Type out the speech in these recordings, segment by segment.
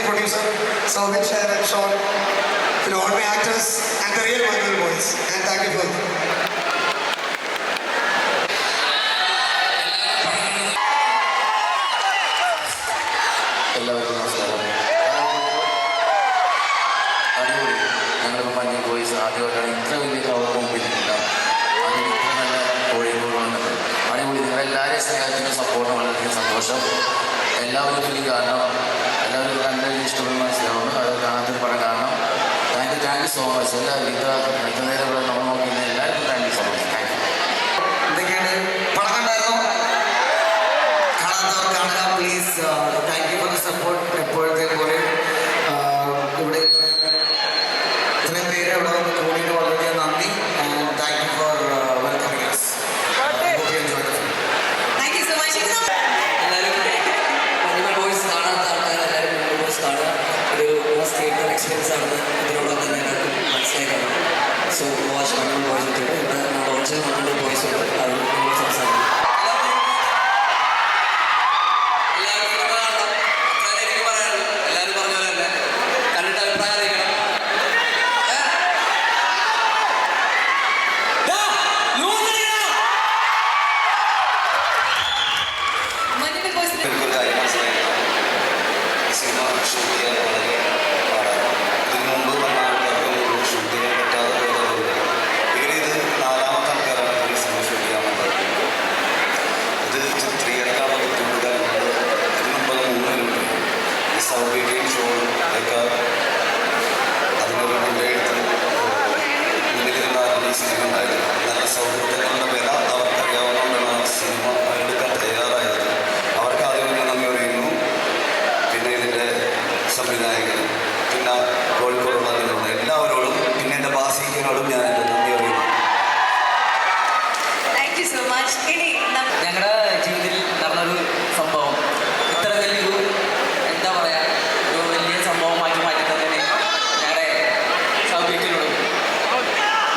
Producer, Souvin Shah and Sean, all my actors and the real Michael boys, and thank you for എല്ലാവർക്കും നമസ്കാരം. അടിപൊളി. ഞങ്ങളിപ്പോൾ മഞ്ഞ boys ആദ്യമായിട്ടാണ് ഇത്ര വലിയ കവർ മുമ്പിലില്ല. അതിന് ഇത്ര നല്ല കോഴിക്കോടാണ്. അടിപൊളി. നിങ്ങളെല്ലാവരെയും സ്നേഹത്തിനും സപ്പോർട്ടും വളരെയധികം സന്തോഷം. എല്ലാവരും ഫിലിം കാണണം. എല്ലാവരും കണ്ട് ഇഷ്ടപ്പെടുന്ന മനസ്സിലാവുന്നു. അത് കാണാത്തൊരു പടം കാണണം. Thank you so much. എല്ലാവരും ഇത്ര നേരം ഇവിടെ നമ്മൾ നോക്കുന്ന എല്ലാവർക്കും thank you so much. Thank you. എന്തൊക്കെയാണ് പടം കണ്ടായിരുന്നോ? കാണാത്തവർ കാണുക please. Thank you for the support. എപ്പോഴത്തെ പോലെ ഇവിടെ ഇത്രയും പേര് ഇവിടെ വന്ന് കൂടിയിട്ട് വളരെയധികം നന്ദി. And thank you for welcoming us. Thank you so much. Theatre experience ആണെന്ന് ഇതിനോടൊപ്പം തന്നെ എല്ലാവർക്കും മനസ്സിലാക്കണം. സോ വാച്ച് മഞ്ഞൾ ബോയ്സ് ഇവിടെ ഒറിജിനൽ മഞ്ഞൾ ബോയ്സ് ഉണ്ട്. അത് നിങ്ങൾ സംസാരിക്കും. എല്ലാവരും പറഞ്ഞ പോലെ തന്നെ കണ്ടിട്ട് അഭിപ്രായം അറിയിക്കണം. മഞ്ഞൾ ബോയ്സിന്റെ സിനിമ ഷൂട്ട് ചെയ്യാൻ വളരെ പാടാണ്. ഇതിനു മുമ്പ് വന്ന ആൾക്കാർക്ക് ഷൂട്ട് ചെയ്യാൻ പറ്റാതെ പോയതുകൊണ്ട് ഇവരിത് 4ാമത്തെ ആൾക്കാരാണ് ഈ സിനിമ ഷൂട്ട് ചെയ്യാൻ വന്നത്. ഇത് ചിത്രീകരിക്കാനുള്ള ബുദ്ധിമുട്ടുകളുണ്ട്. ഇതിനു മുമ്പ് 3 മിനിറ്റ് ഈ സൗത്ത് ഇന്ത്യൻ ഷോ ഒക്കെ അതിനൊരു മുൻകൈയെടുത്ത് മുന്നിൽ നിന്നാണ് ഈ സിനിമ ഉണ്ടായത്. നല്ല സൗഹൃദങ്ങളുടെ വില അവർക്കറിയാവുന്നതുകൊണ്ടാണ് സിനിമ എടുക്കാൻ തയ്യാറായത്. അവർക്ക് ആദ്യം നന്ദി പറയുന്നു. പിന്നെ ഇതിൻ്റെ സംവിധായകനും പിന്നെ കോഴിക്കോടുള്ള എല്ലാവരോടും പിന്നെ എൻ്റെ ബാസിക്കനോടും ഞാൻ എൻ്റെ നന്ദി പറയുന്നു. Thank you so much. ഇനി ഞങ്ങളുടെ ജീവിതത്തിൽ നടന്നൊരു സംഭവം ഇത്ര വലിയൊരു എന്താ പറയുക ഒരു വലിയ സംഭവമാക്കി മാറ്റുന്നതിന് ഞങ്ങളുടെ സൗകര്യത്തിനോടും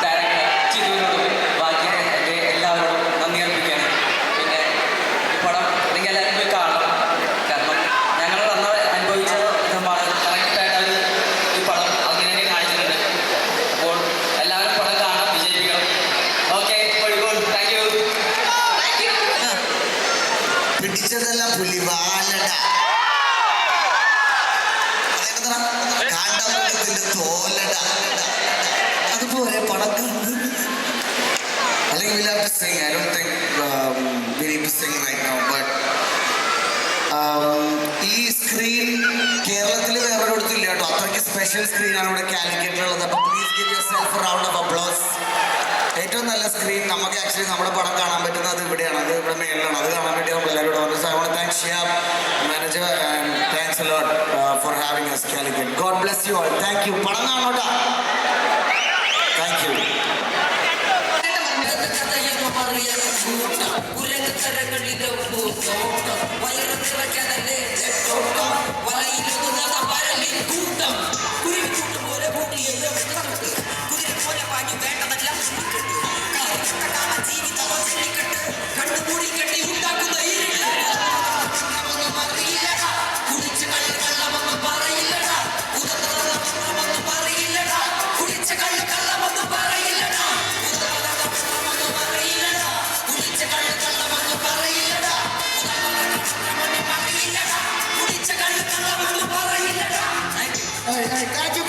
ഡയറക്ടർ ചിതുവിനോടും ബാക്കി എൻ്റെ എല്ലാവരോടും നന്ദി അർപ്പിക്കുകയാണ്. പിന്നെ ഈ പടം നിങ്ങൾ എല്ലാവരും പോയി കാണണം. കാരണം ഞങ്ങൾ അന്ന് അനുഭവിച്ച വിധമാണ് കറക്റ്റായിട്ട് അവർ ഈ പടം അങ്ങനെ കാണിച്ചിട്ടുണ്ട്. അപ്പോൾ എല്ലാവരും പടം കാണാൻ വിജയിപ്പിക്കണം. ഓക്കെ കോഴിക്കോട്. Thank you. പിടിച്ചതല്ല പുലിവാലട, കാണ്ടമൃഗത്തിന്റെ തോലട, അതുപോലെ പടം കണ്ട് അല്ലെങ്കിൽ we'll have to sing. I don't think we need to sing right now, but ഈ സ്ക്രീൻ കേരളത്തിൽ വേറെ ഇല്ല കേട്ടോ. അത്രയ്ക്ക് സ്പെഷ്യൽ സ്ക്രീനാണ് ഇവിടെ കാലിക്കറ്റിലുള്ളത്. അപ്പോൾ please give yourself A round of applause. ഏറ്റവും നല്ല സ്ക്രീൻ നമുക്ക് ആക്ച്വലി നമ്മുടെ പടം കാണാൻ പറ്റുന്നത് ഇവിടെയാണ്. അത് ഇവിടെ മേളിലാണ്. അത് കാണാൻ വേണ്ടി നമ്മൾ എല്ലാവരും ഇവിടെ വന്നു. So I want to thank Shiyab manager and thanks a lot for having us Calicut. God bless you all. Thank you. പടം കാണോട്ടാ. Thank you. Thank you.